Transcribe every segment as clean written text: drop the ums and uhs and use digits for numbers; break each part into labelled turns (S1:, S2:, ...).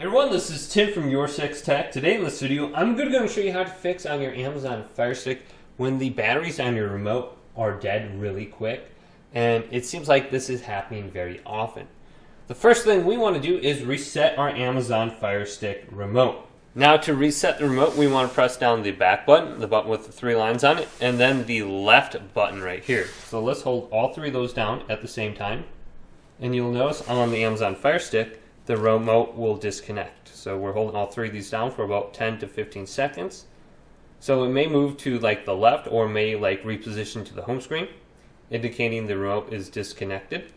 S1: Hey everyone, this is Tim from YourSixTech. Today in this video, I'm going to show you how to fix on your Amazon Fire Stick when the batteries on your remote are dead really quick. And it seems like this is happening very often. The first thing we want to do is reset our Amazon Fire Stick remote. Now to reset the remote, we want to press down the back button, the button with the 3 lines on it, and then the left button right here. So let's hold all 3 of those down at the same time. And you'll notice on the Amazon Fire Stick, the remote will disconnect. So we're holding all 3 of these down for about 10 to 15 seconds. So it may move to like the left or may like reposition to the home screen, indicating the remote is disconnected.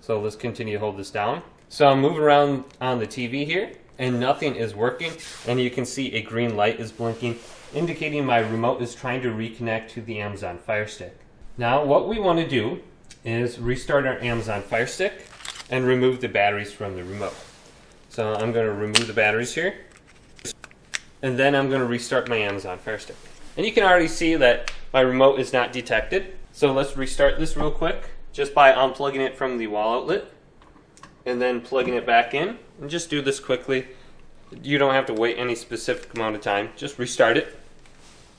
S1: So let's continue to hold this down. So I'm moving around on the TV here and nothing is working, and you can see a green light is blinking, indicating my remote is trying to reconnect to the Amazon Fire Stick. Now what we want to do is restart our Amazon Fire Stick and remove the batteries from the remote. So I'm going to remove the batteries here, and then I'm going to restart my Amazon Fire Stick. And you can already see that my remote is not detected. So let's restart this real quick just by unplugging it from the wall outlet and then plugging it back in. And just do this quickly. You don't have to wait any specific amount of time. Just restart it.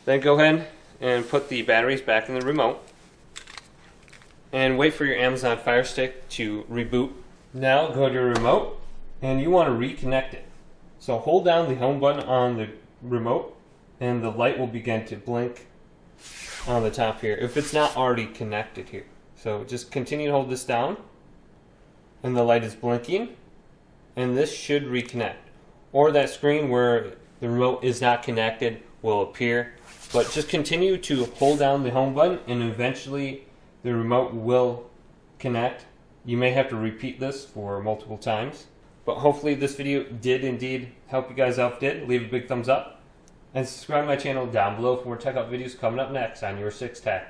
S1: Then go ahead and put the batteries back in the remote and wait for your Amazon Fire Stick to reboot. Now go to your remote and you want to reconnect it. So hold down the home button on the remote and the light will begin to blink on the top here if it's not already connected here. So just continue to hold this down and the light is blinking and this should reconnect. Or that screen where the remote is not connected will appear. But just continue to hold down the home button and eventually the remote will connect. You may have to repeat this for multiple times. But hopefully this video did indeed help you guys out. Leave a big thumbs up and subscribe to my channel down below for more tech up videos coming up next on YourSixTech.